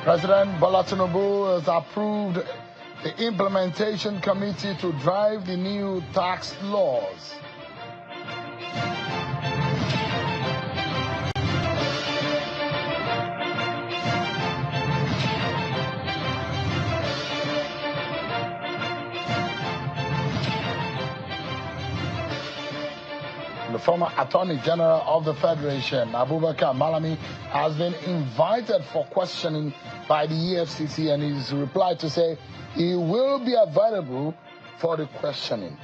President Bola Tinubu has approved the implementation committee to drive the new tax laws. The former Attorney General of the Federation, Abubakar Malami, has been invited for questioning by the EFCC, and he's replied to say he will be available for the questioning.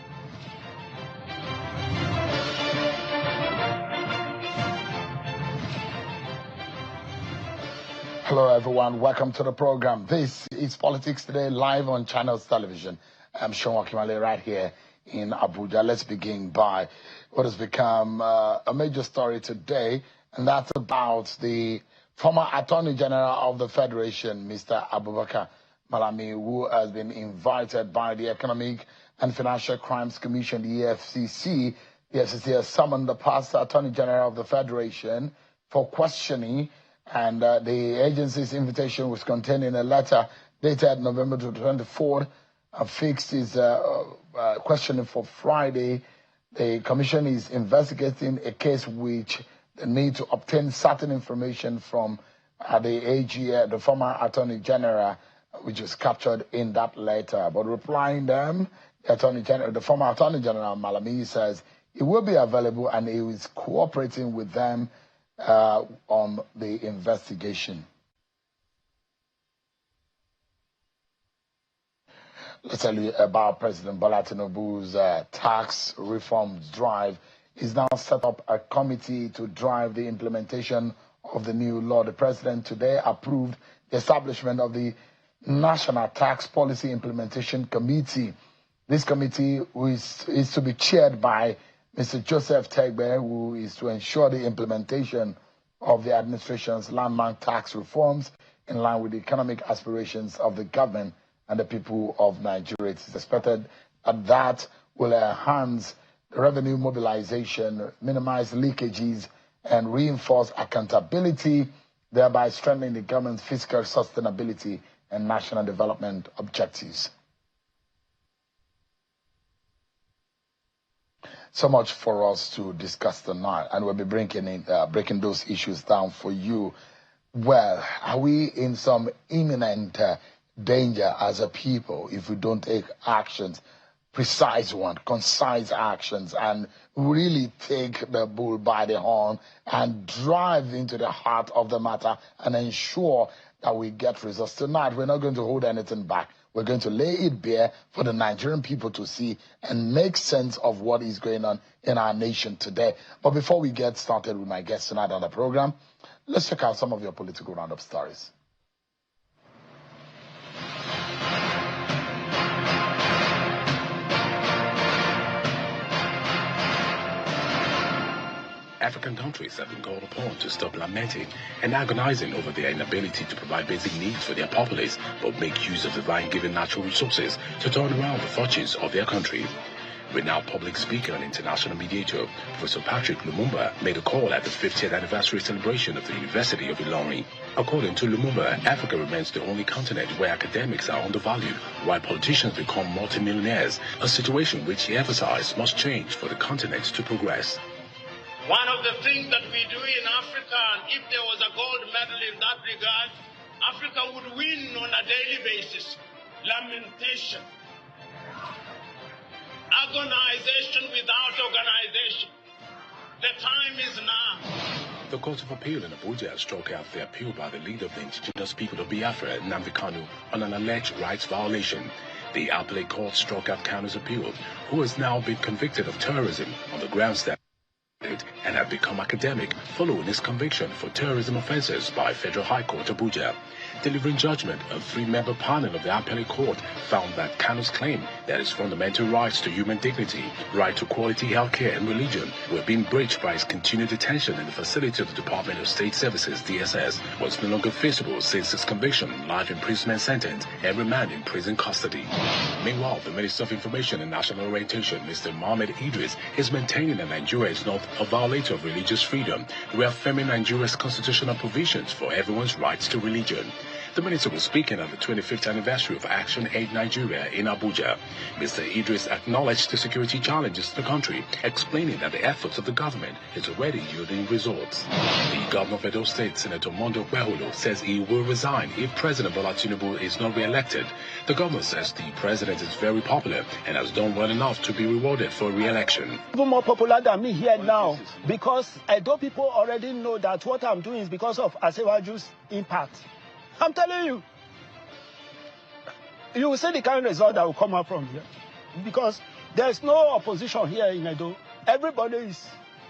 Hello everyone, welcome to the program. This is Politics Today, live on Channels Television. I'm Sean Wakimale right here in Abuja. Let's begin by what has become a major story today, and that's about the former Attorney General of the Federation, Mr. Abubakar Malami, who has been invited by the Economic and Financial Crimes Commission, the EFCC. The EFCC has summoned the past Attorney General of the Federation for questioning, and the agency's invitation was contained in a letter dated November 24th, fixed his questioning for Friday. The commission is investigating a case which they need to obtain certain information from the AG, the former Attorney General, which is captured in that letter. But replying them, the former Attorney General Malami says he will be available and he is cooperating with them on the investigation. Let's tell you about President Bola Tinubu's tax reform drive. He's now set up a committee to drive the implementation of the new law. The president today approved the establishment of the National Tax Policy Implementation Committee. This committee is to be chaired by Mr. Joseph Tegbe, who is to ensure the implementation of the administration's landmark tax reforms in line with the economic aspirations of the government and the people of Nigeria. It is expected that will enhance the revenue mobilization, minimize leakages, and reinforce accountability, thereby strengthening the government's fiscal sustainability and national development objectives. So much for us to discuss tonight, and we'll be breaking those issues down for you. Well, are we in some imminent danger as a people if we don't take actions, precise one, concise actions, and really take the bull by the horn and drive into the heart of the matter and ensure that we get results? Tonight, we're not going to hold anything back. We're going to lay it bare for the Nigerian people to see and make sense of what is going on in our nation today. But before we get started with my guests tonight on the program, let's check out some of your political roundup stories. African countries have been called upon to stop lamenting and agonizing over their inability to provide basic needs for their populace, but make use of divine-given natural resources to turn around the fortunes of their country. Renowned public speaker and international mediator, Professor Patrick Lumumba, made a call at the 50th anniversary celebration of the University of Ilorin. According to Lumumba, Africa remains the only continent where academics are undervalued, while politicians become multimillionaires, a situation which he emphasized must change for the continent to progress. One of the things that we do in Africa, and if there was a gold medal in that regard, Africa would win on a daily basis. Lamentation. Agonization without organization. The time is now. The Court of Appeal in Abuja struck out the appeal by the leader of the indigenous people of Biafra, Nnamdi Kanu, on an alleged rights violation. The appellate court struck out Kanu's appeal, who has now been convicted of terrorism on the grounds that and had become academic following his conviction for terrorism offenses by Federal High Court Abuja. Delivering judgment, a three-member panel of the appellate court found that Kanu's claim that his fundamental rights to human dignity, right to quality healthcare and religion were being breached by his continued detention in the facility of the Department of State Services, DSS, was no longer feasible since his conviction, life imprisonment sentence, and remand in prison custody. Meanwhile, the Minister of Information and National Orientation, Mr. Mohammed Idris, is maintaining that Nigeria is not a violator of religious freedom, reaffirming Nigeria's constitutional provisions for everyone's rights to religion. The minister was speaking at the 25th anniversary of Action Aid Nigeria in Abuja. Mr. Idris acknowledged the security challenges in the country, explaining that the efforts of the government is already yielding results. The governor of Edo State, Senator Mondo Kweholo, says he will resign if President Bola Tinubu is not re-elected. The governor says the president is very popular and has done well enough to be rewarded for re-election. Even more popular than me here now, because Edo people already know that what I'm doing is because of Asewaju's impact. I'm telling you, you will see the kind of result that will come out from here, because there's no opposition here in Edo. Everybody is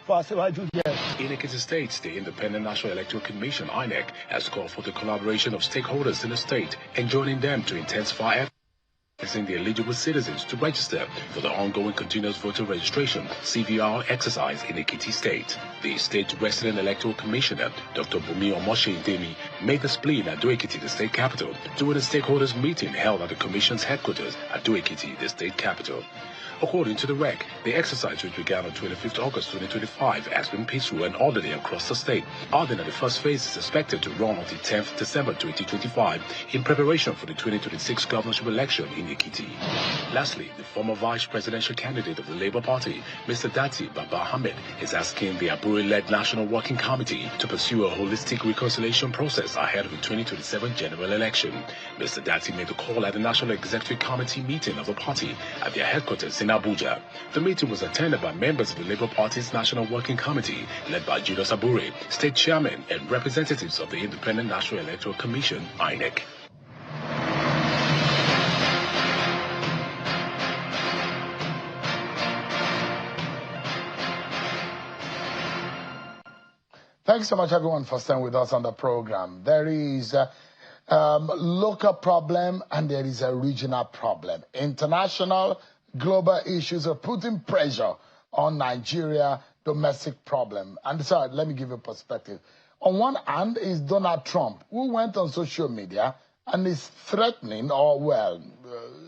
for Asewaju here. In Ekiti State, the Independent National Electoral Commission, INEC, has called for the collaboration of stakeholders in the state and joining them to intensify efforts asking the eligible citizens to register for the ongoing continuous voter registration CVR exercise in Ekiti State. The state resident electoral commissioner, Dr. Bumi Omoshe Idemi, made the spleen at Ado-Ekiti, the state capital, during a stakeholders meeting held at the commission's headquarters at Ado-Ekiti, the state capital. According to the REC, the exercise, which began on 25th August 2025, has been peaceful and orderly across the state, other than the first phase is expected to run until 10th December 2025 in preparation for the 2026 governorship election in Ekiti. Lastly, the former vice presidential candidate of the Labour Party, Mr. Dati Baba Ahmed, is asking the Abure-led National Working Committee to pursue a holistic reconciliation process ahead of the 2027 general election. Mr. Dati made the call at the National Executive Committee meeting of the party at their headquarters in Abuja. The meeting was attended by members of the Labour Party's National Working Committee, led by Julius Abure, State Chairman, and representatives of the Independent National Electoral Commission, INEC. Thanks so much, everyone, for staying with us on the program. There is a local problem and there is a regional problem. International, global issues are putting pressure on Nigeria domestic problem. And so let me give you a perspective. On one hand is Donald Trump, who went on social media and is threatening, or well,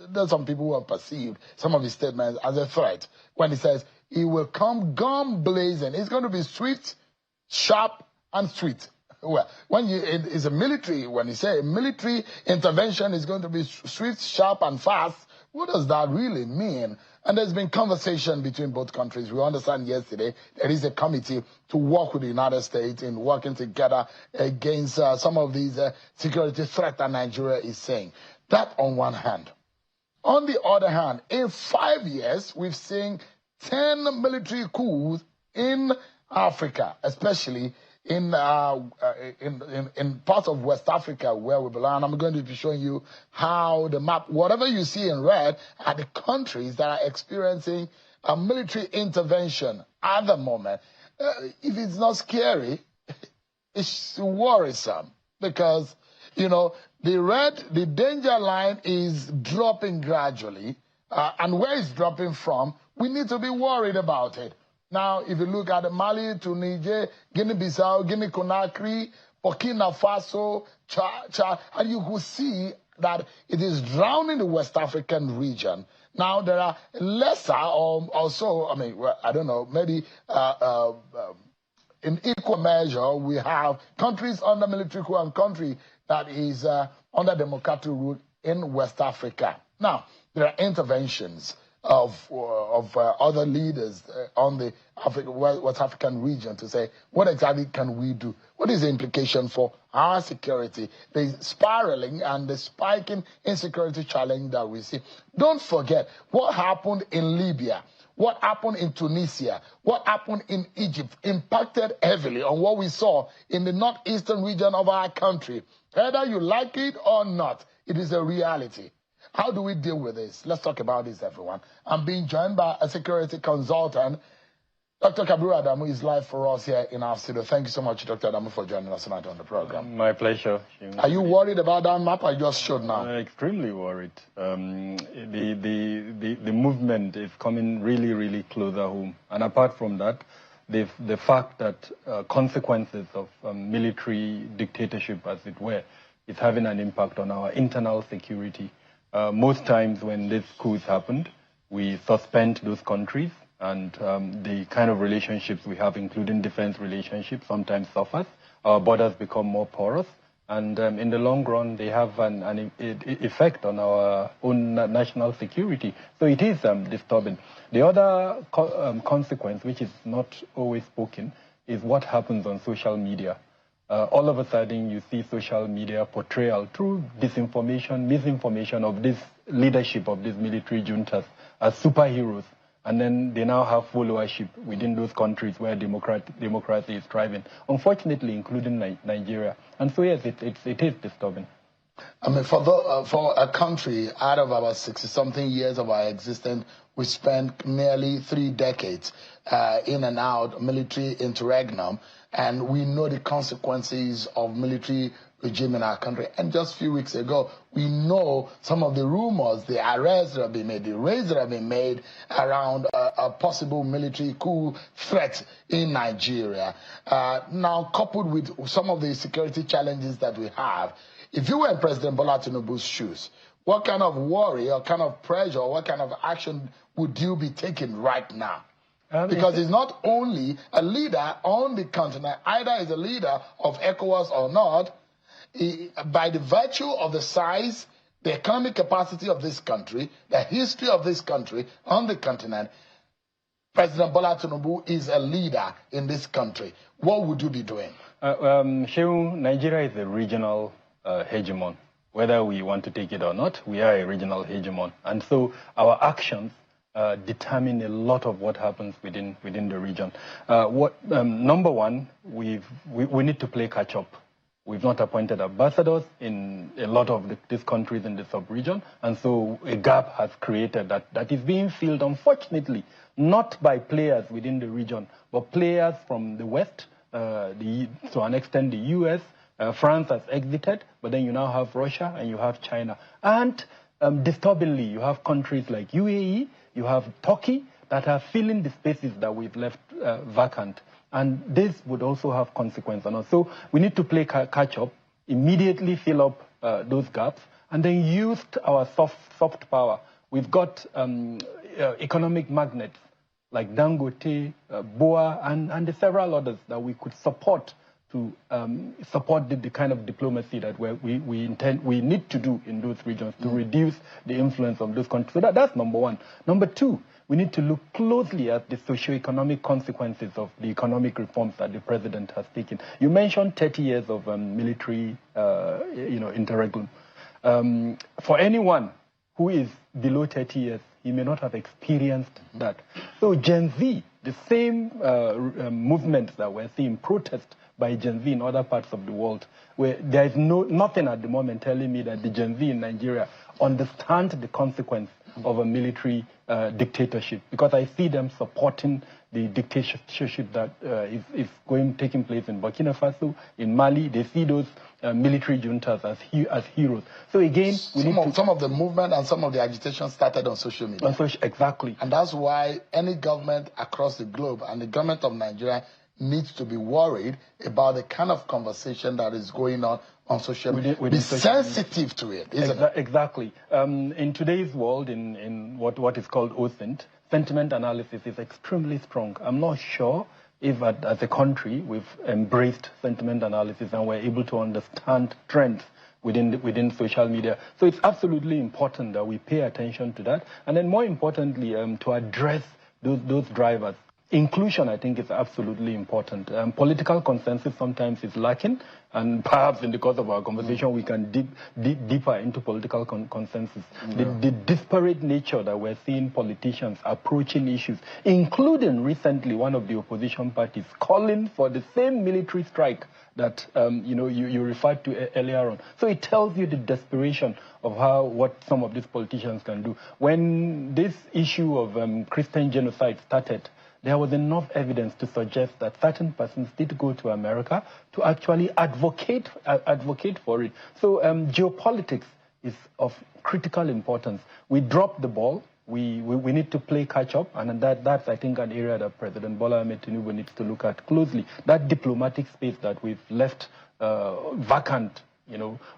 there's some people who have perceived some of his statements as a threat when he says he will come gun blazing. It's going to be swift, sharp, and sweet. Well, when it's a military, when you say a military intervention is going to be swift, sharp, and fast, what does that really mean? And there's been conversation between both countries. We understand yesterday there is a committee to work with the United States in working together against some of these security threats that Nigeria is saying. That on one hand. On the other hand, in 5 years, we've seen 10 military coups in Africa, especially in parts of West Africa where we belong. I'm going to be showing you how the map, whatever you see in red, are the countries that are experiencing a military intervention at the moment. If it's not scary, it's worrisome because, you know, the danger line is dropping gradually, and where it's dropping from, we need to be worried about it. Now, if you look at Mali, Tunisia, Guinea-Bissau, Guinea-Conakry, Burkina Faso, Chad, and you will see that it is drowning the West African region. Now, there are lesser or also, I mean, well, I don't know, maybe in equal measure, we have countries under military coup and country that is under democratic rule in West Africa. Now, there are interventions of other leaders on the West African region to say, what exactly can we do? What is the implication for our security? The spiraling and the spiking insecurity challenge that we see. Don't forget what happened in Libya, what happened in Tunisia, what happened in Egypt impacted heavily on what we saw in the northeastern region of our country. Whether you like it or not, it is a reality. How do we deal with this? Let's talk about this, everyone. I'm being joined by a security consultant. Dr. Kabiru Adamu is live for us here in our studio. Thank you so much, Dr. Adamu, for joining us tonight on the program. My pleasure. Are you worried about that map? I just showed now. Extremely worried. The movement is coming really, really closer home. And apart from that, the fact that consequences of military dictatorship, as it were, is having an impact on our internal security. Most times when these coups happened, we suspend those countries, and the kind of relationships we have, including defense relationships, sometimes suffers. Our borders become more porous, And in the long run, they have an effect on our own national security. So it is disturbing. The other consequence, which is not always spoken, is what happens on social media. All of a sudden, you see social media portrayal through disinformation, misinformation of this leadership of these military juntas as superheroes. And then they now have followership within those countries where democracy is thriving, unfortunately, including Nigeria. And so, yes, it is disturbing. I mean, for a country, out of about 60-something years of our existence, we spent nearly 3 decades in and out military interregnum, and we know the consequences of military regime in our country. And just a few weeks ago, we know some of the rumors, the arrests that have been made, the raids that have been made around a possible military coup threat in Nigeria. Now, coupled with some of the security challenges that we have, if you were in President Bola Tinubu's shoes, what kind of worry or kind of pressure or what kind of action would you be taking right now? Because he's not only a leader on the continent, either he's a leader of ECOWAS or not. By the virtue of the size, the economic capacity of this country, the history of this country on the continent, President Bola Tinubu is a leader in this country. What would you be doing? Shehu, Nigeria is a regional hegemon. Whether we want to take it or not, we are a regional hegemon. And so our actions determine a lot of what happens within the region. Number one, we need to play catch up. We've not appointed ambassadors in a lot of these countries in the sub-region, and so a gap has created that is being filled, unfortunately, not by players within the region, but players from the West, to an extent the US. France has exited, but then you now have Russia and you have China. And disturbingly, you have countries like UAE, you have Turkey, that are filling the spaces that we've left vacant. And this would also have consequences on us. So we need to play catch up, immediately fill up those gaps, and then use our soft power. We've got economic magnets like Dangote, BOA, and the several others that we could support to support the kind of diplomacy that we need to do in those regions to reduce the influence of those countries. So that's number one. Number two, we need to look closely at the socio-economic consequences of the economic reforms that the president has taken. You mentioned 30 years of military, interregnum. For anyone who is below 30 years, he may not have experienced that. So Gen Z, the same movements that we're seeing, protest by Gen Z in other parts of the world, where there is nothing at the moment telling me that the Gen Z in Nigeria understand the consequence of a military dictatorship, because I see them supporting the dictatorship that is taking place in Burkina Faso, in Mali. They see those military juntas as heroes. So again, some of the movement and some of the agitation started on social media. Exactly. And that's why any government across the globe, and the government of Nigeria, needs to be worried about the kind of conversation that is going on social media. Be sensitive to it, isn't it? Exactly. In today's world, in what is called OSINT, sentiment analysis is extremely strong. I'm not sure if as a country we've embraced sentiment analysis and we're able to understand trends within social media. So it's absolutely important that we pay attention to that. And then more importantly, to address those drivers. Inclusion, I think, is absolutely important. Political consensus sometimes is lacking, and perhaps in the course of our conversation we can dig deeper into political consensus. The disparate nature that we're seeing politicians approaching issues, including recently one of the opposition parties calling for the same military strike that you referred to earlier on. So it tells you the desperation of what some of these politicians can do. When this issue of Christian genocide started, there was enough evidence to suggest that certain persons did go to America to actually advocate for it. So geopolitics is of critical importance. We dropped the ball. We need to play catch up, and that's, I think, an area that President Bola Ahmed Tinubu needs to look at closely. That diplomatic space that we've left vacant,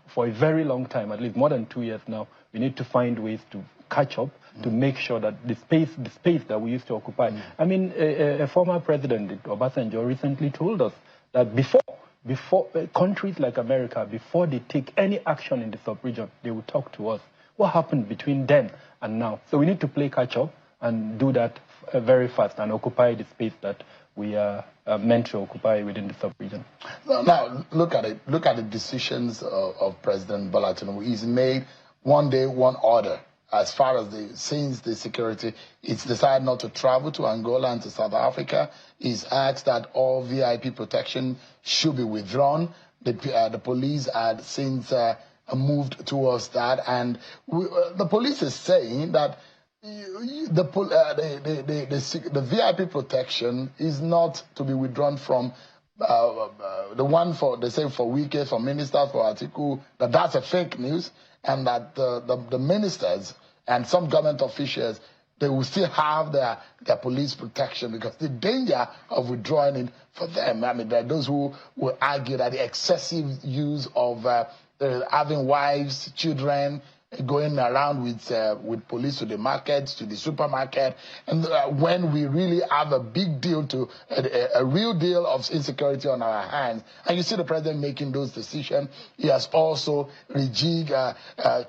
for a very long time, at least more than 2 years now, we need to find ways to catch up, to make sure that the space that we used to occupy. I mean, a former president, Obasanjo, recently told us that before before countries like America, before they take any action in the sub-region, they will talk to us. What happened between then and now? So we need to play catch-up and do that very fast and occupy the space that we are meant to occupy within the sub-region. Now, look at it. Look at the decisions of President Bola Tinubu. He's made one day, one order. As far as since the security, it's decided not to travel to Angola and to South Africa. He's asked that all VIP protection should be withdrawn. The police had since moved towards that, and the police is saying that the VIP protection is not to be withdrawn from the one for, they say, for Wike, for ministers, for Atiku, that's a fake news, and that the ministers and some government officials, they will still have their police protection, because the danger of withdrawing it for them, I mean, there are those who will argue that the excessive use of having wives, children, going around with police to the markets, to the supermarket, and when we really have a big deal, a real deal of insecurity on our hands, and you see the president making those decisions. He has also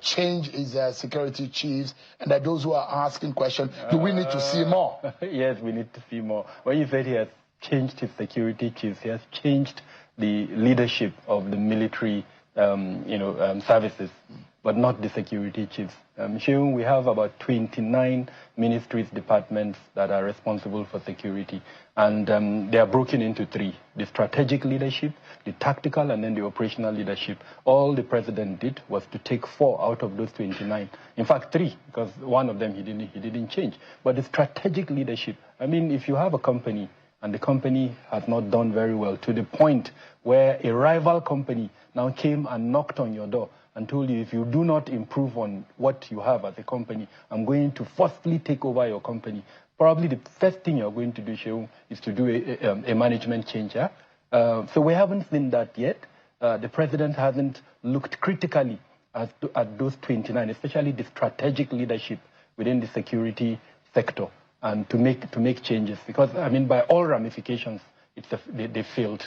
changed his security chiefs, and there are those who are asking questions, do we need to see more? Yes, we need to see more. When you said he has changed his security chiefs, he has changed the leadership of the military services, but not the security chiefs. We have about 29 ministries, departments that are responsible for security, and they are broken into three: the strategic leadership, the tactical, and then the operational leadership. All the president did was to take 4 out of those 29. In fact, 3, because one of them he didn't change. But the strategic leadership, I mean, if you have a company and the company has not done very well, to the point where a rival company now came and knocked on your door and told you, if you do not improve on what you have as a company, I'm going to forcefully take over your company. Probably the first thing you're going to do, Shehu, is to do a management change. Yeah? So we haven't seen that yet. The president hasn't looked critically at those 29, especially the strategic leadership within the security sector, and to make changes. Because, I mean, by all ramifications, they failed.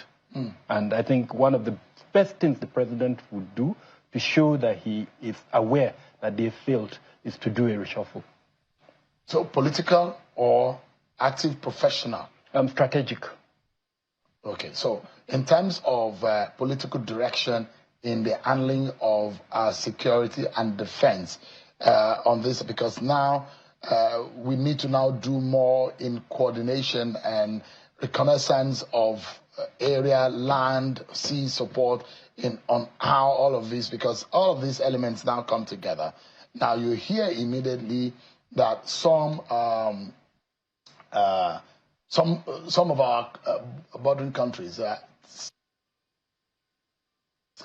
And I think one of the best things the president would do to show that he is aware that they failed is to do a reshuffle. So political or active professional? Strategic. Okay, so in terms of political direction in the handling of security and defense on this, because now we need to now do more in coordination and reconnaissance of area, land, sea support on how all of this, because all of these elements now come together. Now you hear immediately that some of our bordering countries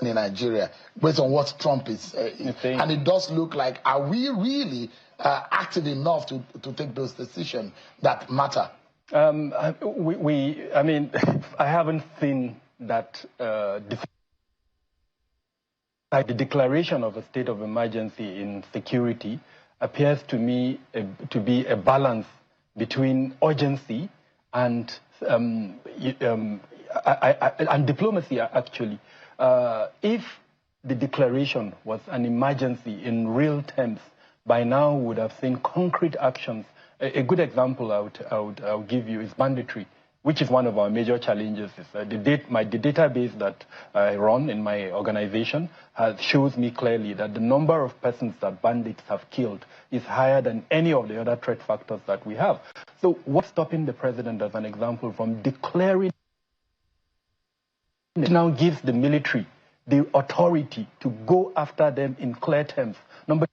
in Nigeria, based on what Trump is saying, and it does look like, are we really active enough to take those decisions that matter? I mean, I haven't seen that the declaration of a state of emergency in security appears to me to be a balance between urgency and diplomacy, actually. If the declaration was an emergency in real terms, by now we would have seen concrete actions. A good example I would give you is banditry, which is one of our major challenges. The database that I run in my organization shows me clearly that the number of persons that bandits have killed is higher than any of the other threat factors that we have. So what's stopping the president, as an example, from declaring? It now gives the military the authority to go after them in clear terms. Number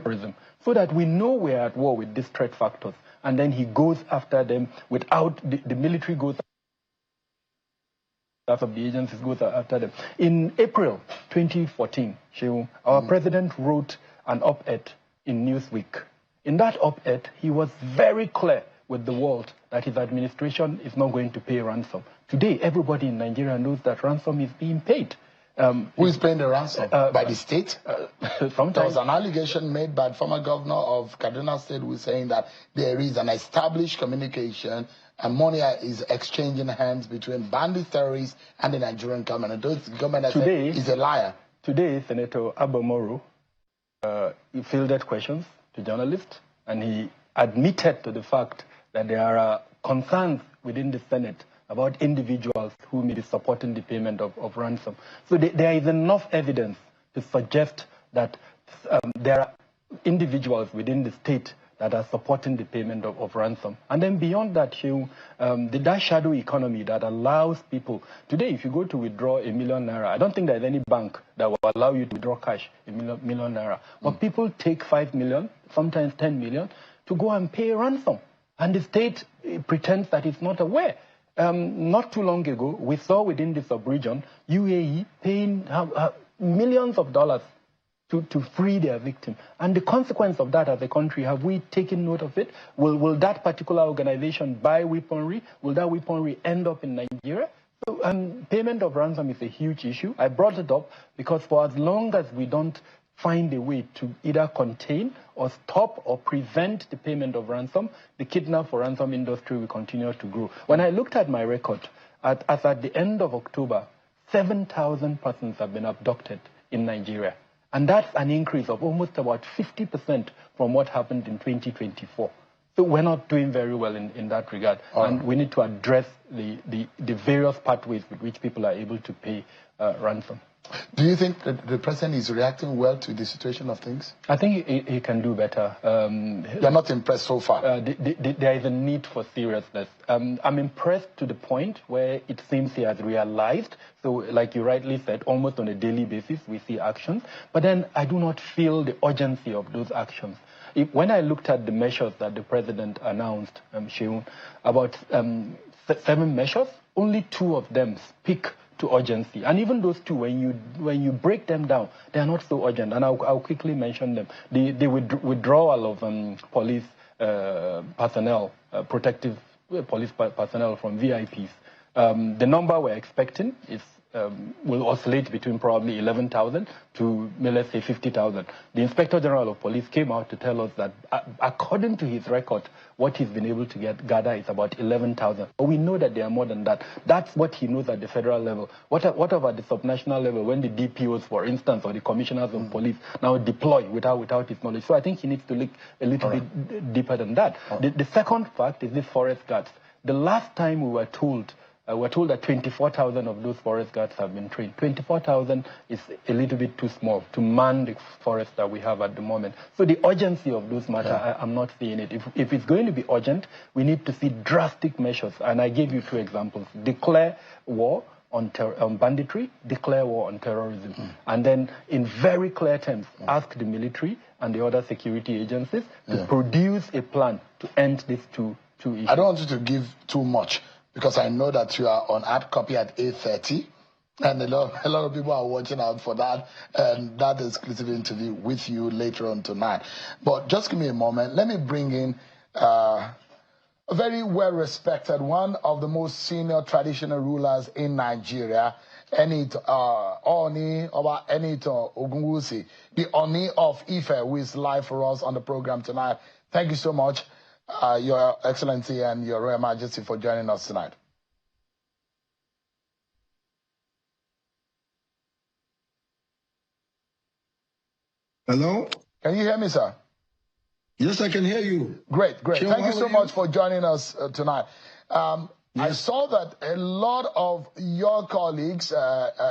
two, so that we know we're at war with these threat factors, and then he goes after them without, the military goes after the agencies goes after them. In April 2014, our president wrote an op-ed in Newsweek. In that op-ed, he was very clear with the world that his administration is not going to pay ransom. Today, everybody in Nigeria knows that ransom is being paid. Who is paying the ransom? By the state? Sometimes. There was an allegation made by the former governor of Kaduna State who was saying that there is an established communication and money is exchanging hands between bandit terrorists and the Nigerian government. And those government today is a liar. Today, Senator Abomoro he fielded questions to journalists, and he admitted to the fact that there are concerns within the Senate about individuals who may be supporting the payment of ransom. So there is enough evidence to suggest that there are individuals within the state that are supporting the payment of ransom. And then beyond that, that shadow economy that allows people, today if you go to withdraw $1 million naira, I don't think there's any bank that will allow you to withdraw cash $1 million naira. But people take 5 million, sometimes 10 million, to go and pay ransom. And the state pretends that it's not aware. Not too long ago, we saw within the sub-region, UAE paying millions of dollars to free their victim. And the consequence of that as a country, have we taken note of it? Will that particular organization buy weaponry? Will that weaponry end up in Nigeria? So payment of ransom is a huge issue. I brought it up because for as long as we don't find a way to either contain or stop or prevent the payment of ransom, the kidnap for ransom industry will continue to grow. When I looked at my record, as at the end of October, 7,000 persons have been abducted in Nigeria. And that's an increase of almost about 50% from what happened in 2024. So we're not doing very well in that regard. And we need to address the various pathways with which people are able to pay ransom. Do you think that the president is reacting well to the situation of things? I think he can do better. You're not impressed so far? There is a need for seriousness. I'm impressed to the point where it seems he has realized. So like you rightly said, almost on a daily basis, we see actions. But then I do not feel the urgency of those actions. When I looked at the measures that the president announced, about 7 measures, only 2 of them speak to urgency. And even those 2, when you break them down, they are not so urgent. And I'll quickly mention them. The withdrawal of police personnel, protective police personnel from VIPs. The number we're expecting is will oscillate between probably 11,000 to, let's say, 50,000. The Inspector General of Police came out to tell us that, according to his record, what he's been able to gather is about 11,000. But we know that there are more than that. That's what he knows at the federal level. What about the subnational level, when the DPOs, for instance, or the commissioners of police now deploy without his knowledge? So I think he needs to look a little bit deeper than that. The second fact is the forest guards. The last time we were told that 24,000 of those forest guards have been trained. 24,000 is a little bit too small to man the forest that we have at the moment. So the urgency of those matters, I'm not seeing it. If it's going to be urgent, we need to see drastic measures. And I gave you 2 examples. Declare war on banditry, declare war on terrorism. And then in very clear terms, ask the military and the other security agencies to produce a plan to end these two issues. I don't want you to give too much, because I know that you are on ad copy at 8:30, and a lot of people are watching out for that, and that exclusive interview with you later on tonight. But just give me a moment. Let me bring in a very well-respected, one of the most senior traditional rulers in Nigeria, Oni Ogunwusi, the Oni of Ife, who is live for us on the program tonight. Thank you so much, Your Excellency and Your Royal Majesty, for joining us tonight. Hello? Can you hear me, sir? Yes, I can hear you. Great. Thank you so much for joining us tonight. I saw that a lot of your colleagues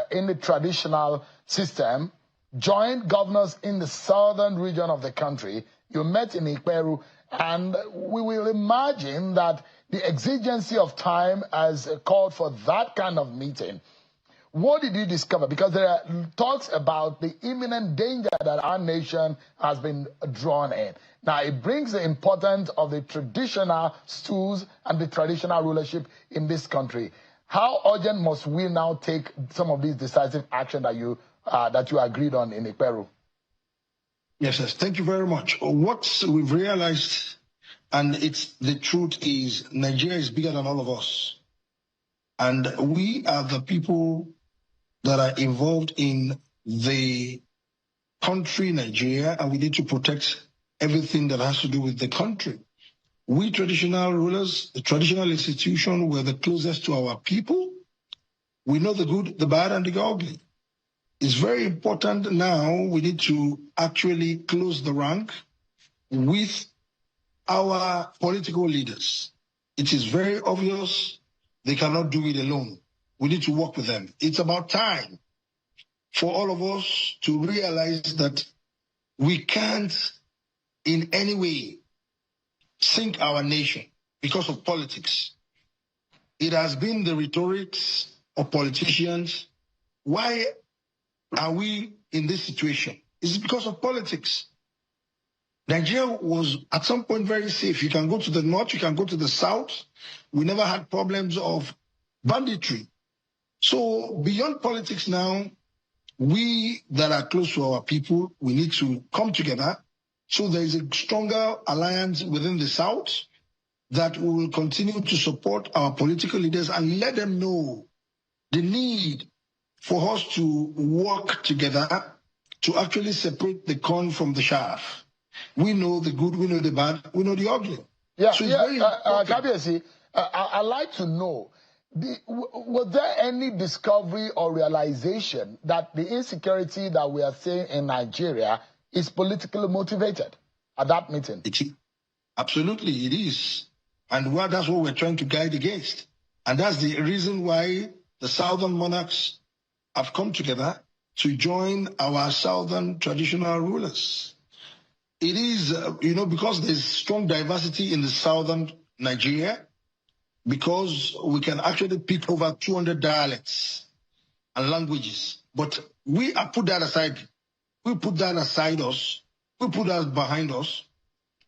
in the traditional system joined governors in the southern region of the country. You met in Ikperu, and we will imagine that the exigency of time has called for that kind of meeting. What did you discover? Because there are talks about the imminent danger that our nation has been drawn in. Now, it brings the importance of the traditional stools and the traditional rulership in this country. How urgent must we now take some of these decisive action that you agreed on in Ikperu? Yes, thank you very much. What we've realized, and the truth is, Nigeria is bigger than all of us. And we are the people that are involved in the country, Nigeria, and we need to protect everything that has to do with the country. We traditional rulers, the traditional institution, we're the closest to our people. We know the good, the bad, and the ugly. It's very important now. We need to actually close the rank with our political leaders. It is very obvious they cannot do it alone. We need to work with them. It's about time for all of us to realize that we can't in any way sink our nation because of politics. It has been the rhetorics of politicians. Why are we in this situation? It's because of politics. Nigeria was at some point very safe. You can go to the north, you can go to the south. We never had problems of banditry. So beyond politics now, we that are close to our people, we need to come together. So there is a stronger alliance within the south that we will continue to support our political leaders and let them know the need for us to work together to actually separate the corn from the chaff. We know the good, we know the bad, we know the ugly. Yeah, so Kabiesi, I'd like to know, was there any discovery or realization that the insecurity that we are seeing in Nigeria is politically motivated at that meeting? Absolutely, it is. And that's what we're trying to guide against. And that's the reason why the Southern monarchs have come together to join our Southern traditional rulers. It is, because there's strong diversity in the Southern Nigeria, because we can actually pick over 200 dialects and languages. But we have put that aside. We put that aside us. We put that behind us.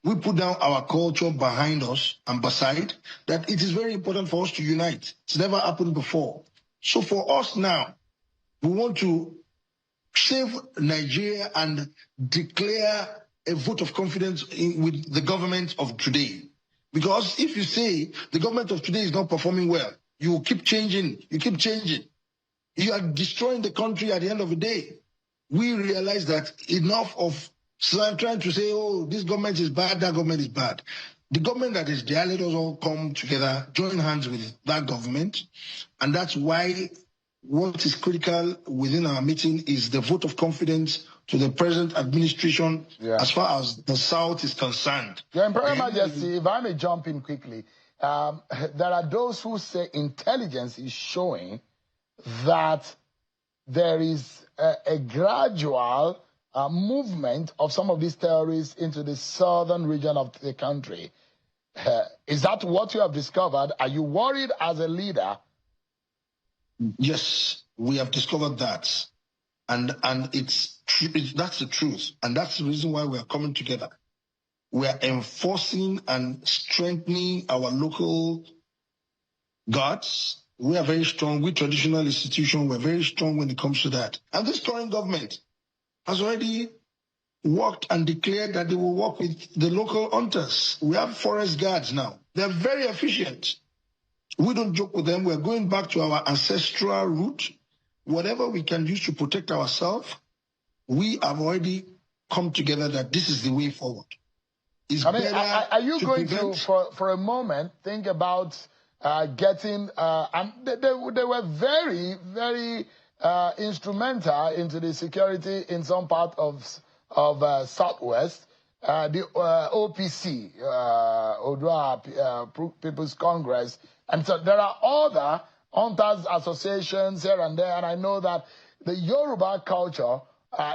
We put down our culture behind us and beside that it is very important for us to unite. It's never happened before. So for us now, we want to save Nigeria and declare a vote of confidence with the government of today. Because if you say the government of today is not performing well, you will keep changing, you are destroying the country at the end of the day. We realize that enough of trying to say, oh, this government is bad, that government is bad. The government that is there, let us all come together, join hands with that government. And that's why what is critical within our meeting is the vote of confidence to the present administration as far as the South is concerned. Your Imperial Majesty, if I may jump in quickly, there are those who say intelligence is showing that there is a gradual movement of some of these terrorists into the southern region of the country. Is that what you have discovered? Are you worried as a leader? Yes, we have discovered that. And that's the truth. And that's the reason why we are coming together. We are enforcing and strengthening our local guards. We are very strong. We traditional institutions, we're very strong when it comes to that. And this current government has already worked and declared that they will work with the local hunters. We have forest guards now. They're very efficient. We don't joke with them. We're going back to our ancestral root. Whatever we can use to protect ourselves, we have already come together that this is the way forward. Are you going to, for a moment, think about getting, and they were very, very instrumental into the security in some part of Southwest, the OPC, Odua People's Congress, and so there are other hunters associations here and there, and I know that the Yoruba culture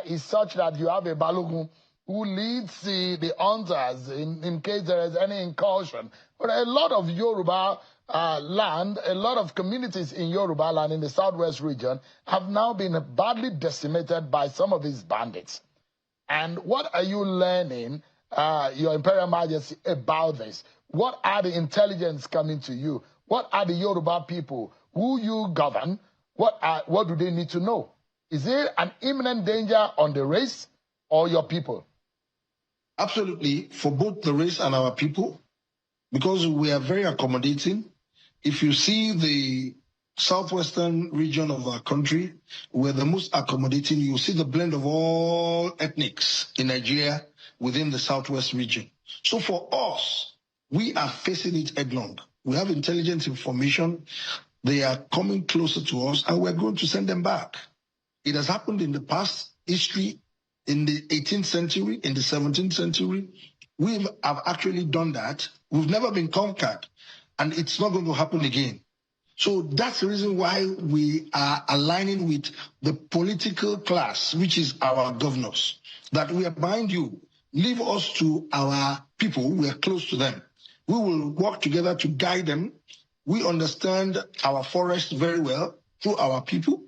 is such that you have a Balogun who leads the hunters in case there is any incursion. But a lot of Yoruba land, a lot of communities in Yoruba land in the Southwest region have now been badly decimated by some of these bandits. And what are you learning, Your Imperial Majesty, about this? What are the intelligence coming to you? What are the Yoruba people who you govern? What do they need to know? Is there an imminent danger on the race or your people? Absolutely, for both the race and our people, because we are very accommodating. If you see southwestern region of our country. We're the most accommodating. You see the blend of all ethnics in Nigeria within the southwest region. So for us, we are facing it headlong. We have intelligence information. They are coming closer to us, and we're going to send them back. It has happened in the past history, in the 18th century, in the 17th century. We have actually done that. We've never been conquered, and it's not going to happen again. So that's the reason why we are aligning with the political class, which is our governors, that we are behind you. Leave us to our people. We are close to them. We will work together to guide them. We understand our forest very well through our people,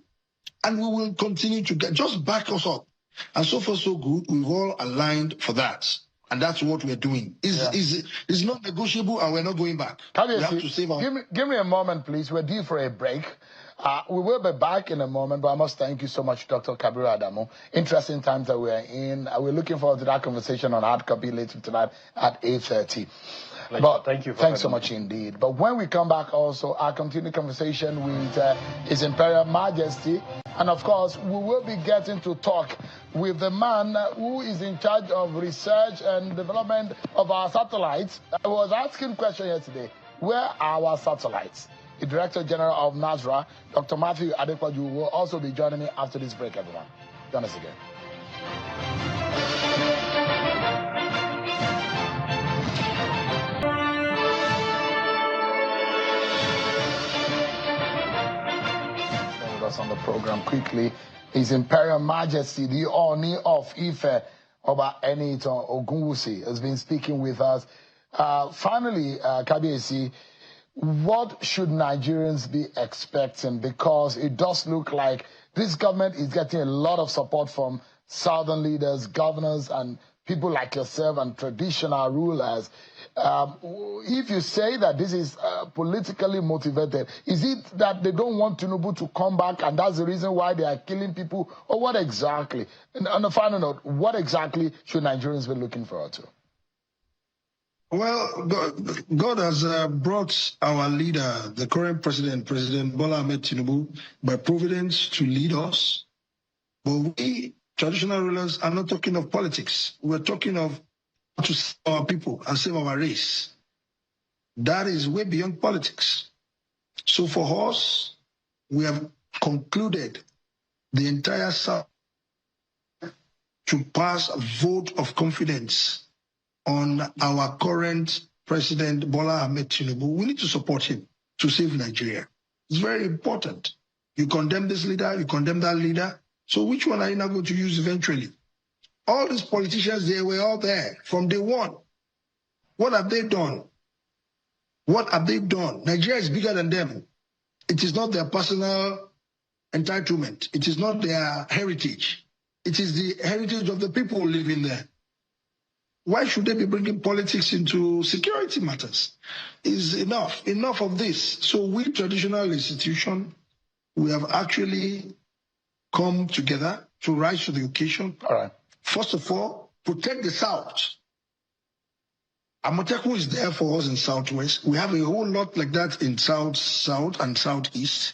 and we will continue to just back us up. And so far, so good. We've all aligned for that. And that's what we're doing. It's not negotiable, and we're not going back. We have to save our... Give me a moment, please. We're due for a break. We will be back in a moment, but I must thank you so much, Dr. Kabiru Adamu. Interesting times that we're in. We're looking forward to that conversation on hard copy later tonight at 8:30. But thank you. Thanks so much indeed. But when we come back also, our continued conversation with His Imperial Majesty. And of course, we will be getting to talk with the man who is in charge of research and development of our satellites. I was asking a question yesterday, where are our satellites? The Director General of NASRA, Dr. Matthew Adekwaju, will also be joining me after this break, everyone. Join us again. On the program quickly, His Imperial Majesty, the Oni of Ife, Oba Eniton Ogunwusi, has been speaking with us. Finally, Kabiyesi, what should Nigerians be expecting? Because it does look like this government is getting a lot of support from southern leaders, governors, and people like yourself and traditional rulers. If you say that this is politically motivated, is it that they don't want Tinubu to come back and that's the reason why they are killing people? Or what exactly? And on the final note, what exactly should Nigerians be looking forward to? Well, God has brought our leader, the current president, President Bola Ahmed Tinubu, by providence to lead us. But we, traditional rulers, are not talking of politics. We're talking of to save our people and save our race. That is way beyond politics. So for us, we have concluded the entire South to pass a vote of confidence on our current President Bola Ahmed Tinubu. We need to support him to save Nigeria. It's very important. You condemn this leader, you condemn that leader. So which one are you now going to use eventually? All these politicians, they were all there from day one. What have they done? What have they done? Nigeria is bigger than them. It is not their personal entitlement. It is not their heritage. It is the heritage of the people living there. Why should they be bringing politics into security matters? Is enough. Enough of this. So we, traditional institution, we have actually come together to rise to the occasion. All right. First of all, protect the South. Amotekun is there for us in Southwest. We have a whole lot like that in South, and Southeast.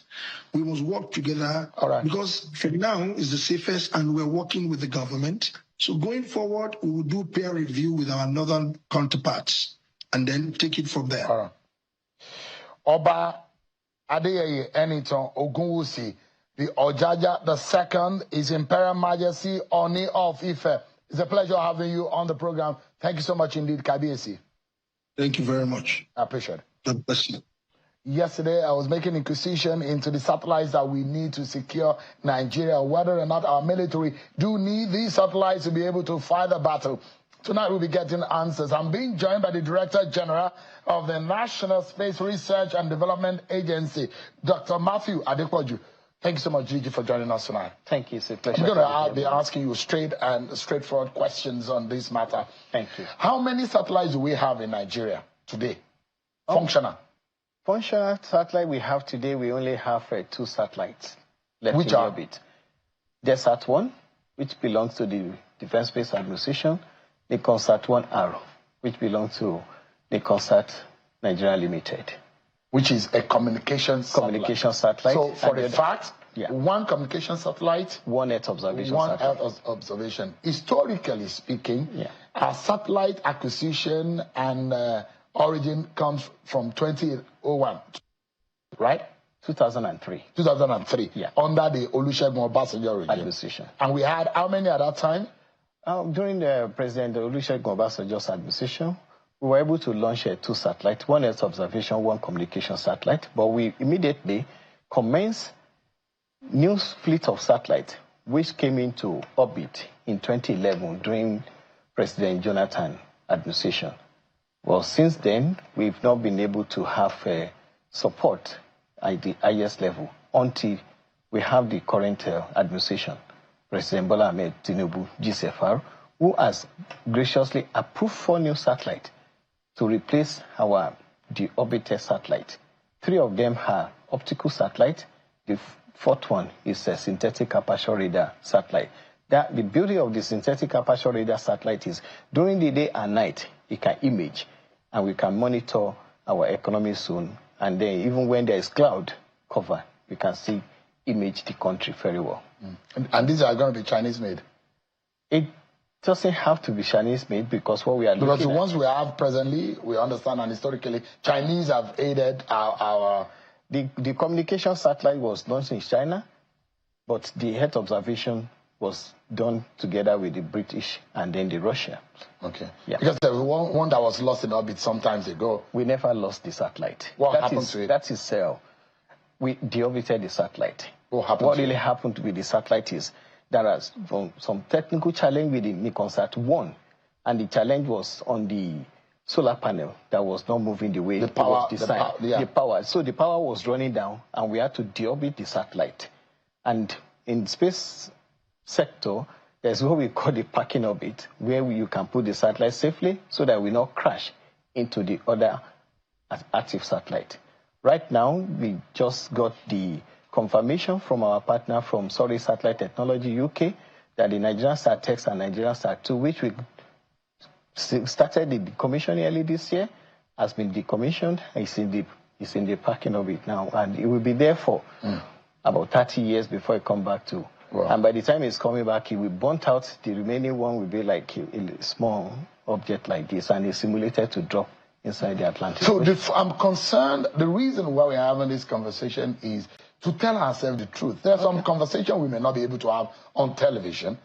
We must work together because for now is the safest, and we're working with the government. So going forward, we will do peer review with our northern counterparts and then take it from there. All right. Oba Adeyeye Eniton Ogunwusi, the Ojaja II, His Imperial Majesty Oni of Ife. It's a pleasure having you on the program. Thank you so much indeed, Kabiyesi. Thank you very much. I appreciate it. God bless you. Yesterday, I was making inquisition into the satellites that we need to secure Nigeria, whether or not our military do need these satellites to be able to fight the battle. Tonight, we'll be getting answers. I'm being joined by the Director General of the National Space Research and Development Agency, Dr. Matthew Adekwaju. Thank you so much, Gigi, for joining us tonight. Thank you. It's a pleasure. I'm going to be asking you straightforward questions on this matter. Thank you. How many satellites do we have in Nigeria today? Functional. Functional satellite we have today, we only have 2 satellites left Which in are? orbit. DESAT-1, which belongs to the Defense Space Administration, NICONSAT-1R, which belongs to NICONSAT Nigeria Limited. Which is a communication satellite. So for a fact, one communication satellite, one Earth observation Earth observation. Historically speaking, our satellite acquisition and origin comes from 2001, right? 2003. 2003, under the Olusegun Obasanjo regime. Acquisition. And we had how many at that time? During the President Olusegun Obasanjo's administration, we were able to launch 2 satellites, one Earth observation, one communication satellite, but we immediately commenced new fleet of satellites, which came into orbit in 2011 during President Jonathan administration. Well, since then, we've not been able to have support at the highest level until we have the current administration, President Bola Ahmed Tinubu, GCFR, who has graciously approved 4 new satellites to replace our deorbited satellite. 3 of them are optical satellites. The 4th one is a synthetic aperture radar satellite. The beauty of the synthetic aperture radar satellite is during the day and night, it can image, and we can monitor our economic zone. And then even when there is cloud cover, we can see image the country very well. And these are going to be Chinese-made? It doesn't have to be Chinese-made because what we are looking at... Because the ones we have presently, we understand, and historically, Chinese have aided our... The communication satellite was launched in China, but the Earth observation was done together with the British and then the Russia. Okay. Yeah. Because there was one that was lost in orbit some time ago. We never lost the satellite. What happened to it? That is we deorbited the satellite. What really happened with the satellite is there was some technical challenge with the Nikonsat 1, and the challenge was on the solar panel that was not moving the way it was designed. The power. So the power was running down, and we had to deorbit the satellite. And in space sector, there's what we call the parking orbit, where you can put the satellite safely so that we not crash into the other active satellite. Right now, we just got the confirmation from our partner from Sorry Satellite Technology UK that the Nigerian SAT-X and Nigerian SAT-2, which we started the decommissioning early this year, has been decommissioned. It's in the parking orbit now, and it will be there for about 30 years before it comes back to. Wow. And by the time it's coming back, it will burnt out. The remaining one will be like a small object like this, and it's simulated to drop inside the Atlantic. So I'm concerned, the reason why we're having this conversation is to tell ourselves the truth. There's some conversation we may not be able to have on television,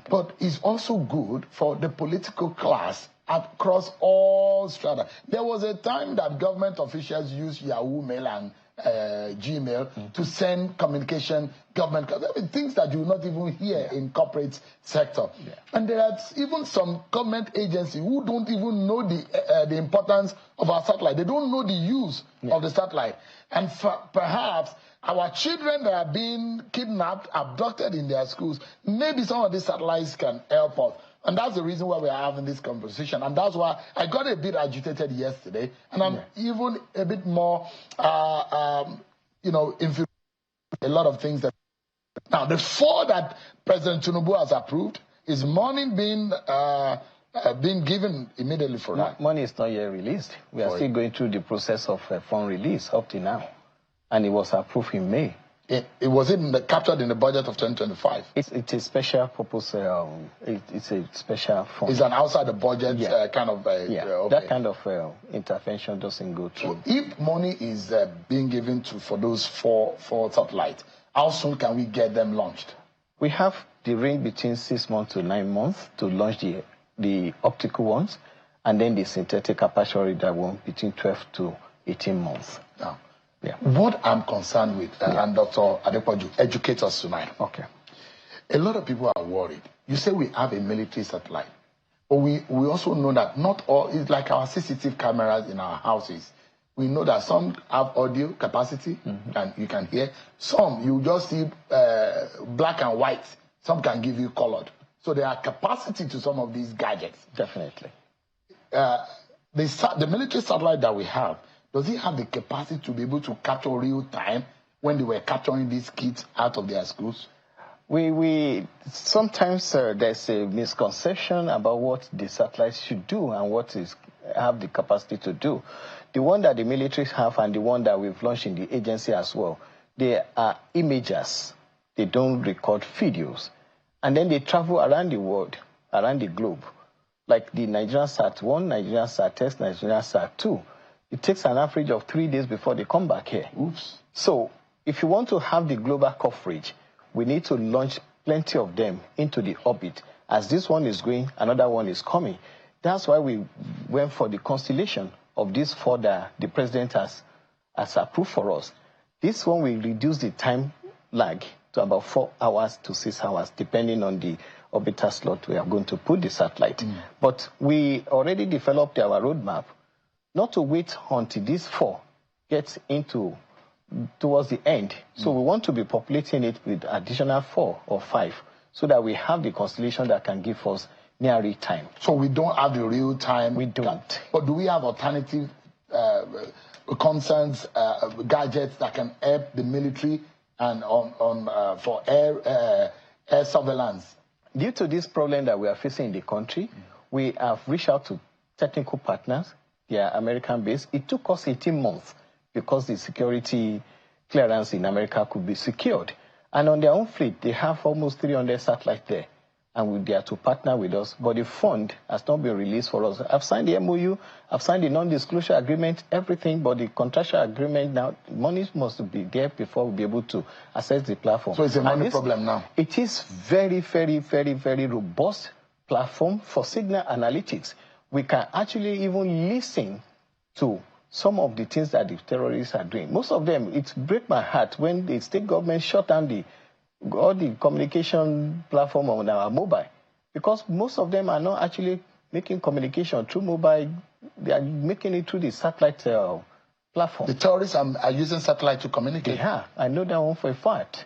but it's also good for the political class across all strata. There was a time that government officials used Yahoo Mail and Gmail to send communication, government, things that you will not even hear in corporate sector. And there are even some government agencies who don't even know the importance of our satellite. They don't know the use of the satellite. And perhaps our children that are being kidnapped, abducted in their schools, maybe some of these satellites can help us. And that's the reason why we're having this conversation. And that's why I got a bit agitated yesterday. And I'm even a bit more, infuriated a lot of things. Now, the 4 that President Tinubu has approved, is money being given immediately for that? Money is not yet released. We are still going through the process of fund release up to now. And it was approved in May. It was captured in the budget of 2025? It's a special purpose. It's a special fund. It's an outside the budget kind of... okay. That kind of intervention doesn't go through. So if money is being given for those four satellites, how soon can we get them launched? We have the range between 6 months to 9 months to launch the optical ones, and then the synthetic aperture radar one between 12 to 18 months. Now, what I'm concerned with, and Dr. Adepoju, educate us tonight. Okay. A lot of people are worried. You say we have a military satellite, but we also know that not all, it's like our CCTV cameras in our houses. We know that some have audio capacity, and you can hear. Some, you just see black and white. Some can give you colored. So there are capacity to some of these gadgets. Definitely. The military satellite that we have, does it have the capacity to be able to capture real time when they were capturing these kids out of their schools? We sometimes there's a misconception about what the satellites should do and what have the capacity to do. The one that the militaries have and the one that we've launched in the agency as well, they are imagers. They don't record videos. And then they travel around the world, around the globe. Like the Nigerian Sat-1, Nigerian Sat-Test, Nigerian Sat-2. It takes an average of 3 days before they come back here. Oops. So if you want to have the global coverage, we need to launch plenty of them into the orbit. As this one is going, another one is coming. That's why we went for the constellation of these 4 that the president has approved for us. This one will reduce the time lag to about 4 hours to 6 hours, depending on the orbiter slot we are going to put the satellite. But we already developed our roadmap, not to wait until these 4 get towards the end. So we want to be populating it with additional 4 or 5, so that we have the constellation that can give us near real time. So we don't have the real time. We don't. But do we have alternative concerns, gadgets that can help the military and for air surveillance? Due to this problem that we are facing in the country, we have reached out to technical partners. They are American-based. It took us 18 months because the security clearance in America could be secured. And on their own fleet, they have almost 300 satellites there. And they are to partner with us. But the fund has not been released for us. I've signed the MOU, I've signed the non-disclosure agreement, everything, but the contractual agreement now, money must be there before we'll be able to access the platform. So it's a money problem now? It is very, very, very, very robust platform for signal analytics. We can actually even listen to some of the things that the terrorists are doing. Most of them, it breaks my heart when the state government shut down all the communication platform on our mobile, because most of them are not actually making communication through mobile. They are making it through the satellite platform. The terrorists are using satellite to communicate? Yeah, I know that one for a fact.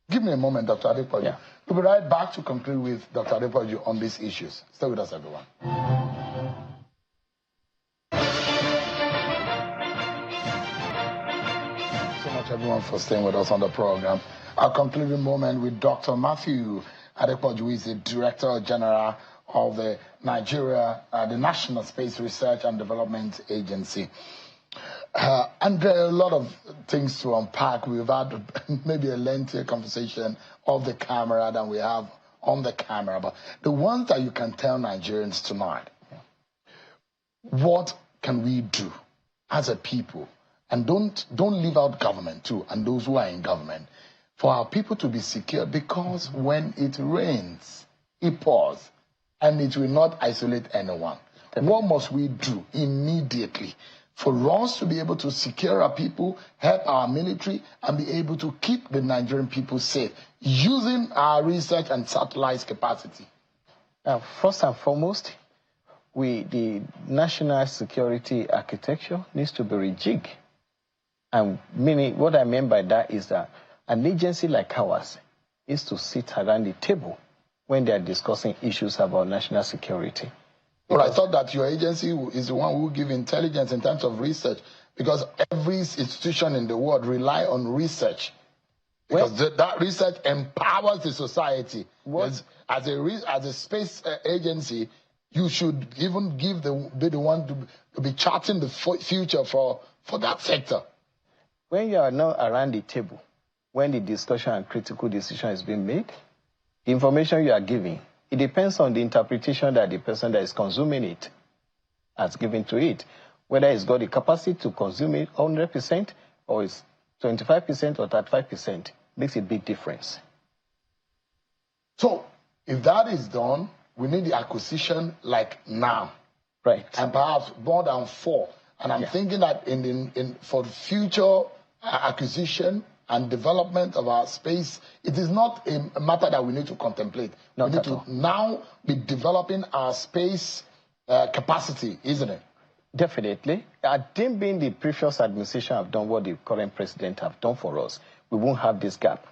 Give me a moment, Dr. Adepoju. Yeah. We'll be right back to conclude with Dr. Adepoju on these issues. Stay with us, everyone. So much, everyone, for staying with us on the program. Our concluding moment with Dr. Matthew Adepoju, who is the Director General of the the National Space Research and Development Agency. And there are a lot of things to unpack. We've had maybe a lengthier conversation off the camera than we have on the camera. But the ones that you can tell Nigerians tonight, what can we do as a people? And don't leave out government too, and those who are in government, for our people to be secure, because when it rains, it pours, and it will not isolate anyone. What must we do immediately for us to be able to secure our people, help our military, and be able to keep the Nigerian people safe, using our research and satellites capacity? First and foremost, the national security architecture needs to be rejigged. And meaning, what I mean by that is that an agency like ours is to sit around the table when they are discussing issues about national security. But I thought that your agency is the one who gives intelligence in terms of research, because every institution in the world rely on research. Because that research empowers the society. As a space agency, you should even be the one to be charting the future for that sector. When you are not around the table, when the discussion and critical decision is being made, the information you are giving, it depends on the interpretation that the person that is consuming it has given to it. Whether it's got the capacity to consume it 100% or it's 25% or 35%, makes a big difference. So, if that is done, we need the acquisition like now. Right. And perhaps more than 4. And I'm thinking that for future acquisition and development of our space, it is not a matter that we need to contemplate. We need to now be developing our space capacity, isn't it? Definitely. I think being the previous administration have done what the current president have done for us, we won't have this gap.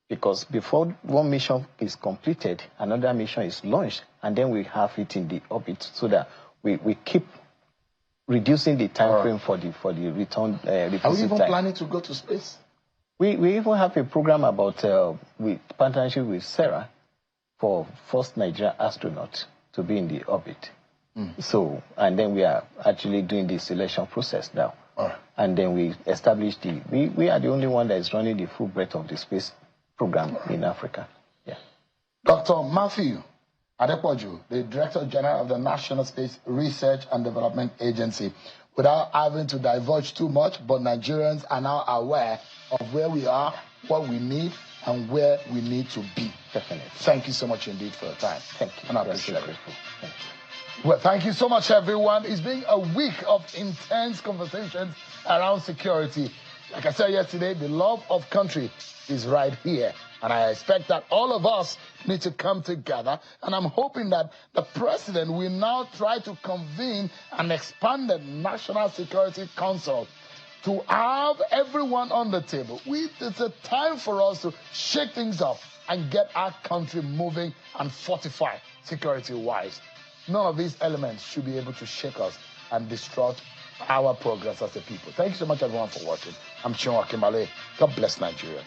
Because before one mission is completed, another mission is launched, and then we have it in the orbit, so that we keep reducing the time frame for the return. Are we even planning to go to space? We even have a program about with partnership with Sarah for first Nigerian astronaut to be in the orbit. So, and then we are actually doing the selection process now. And then we established we are the only one that is running the full breadth of the space program in Africa. Yeah. Dr. Matthew Adepoju, the Director General of the National Space Research and Development Agency. Without having to divulge too much, but Nigerians are now aware of where we are, what we need, and where we need to be. Definitely. Thank you so much indeed for your time. Thank you. And I appreciate it. Thank you. Well, thank you so much, everyone. It's been a week of intense conversations around security. Like I said yesterday, the love of country is right here. And I expect that all of us need to come together. And I'm hoping that the president will now try to convene an expanded National Security Council to have everyone on the table. It's a time for us to shake things up and get our country moving and fortify security-wise. None of these elements should be able to shake us and distort our progress as a people. Thank you so much, everyone, for watching. I'm Chinua Kimale. God bless Nigeria.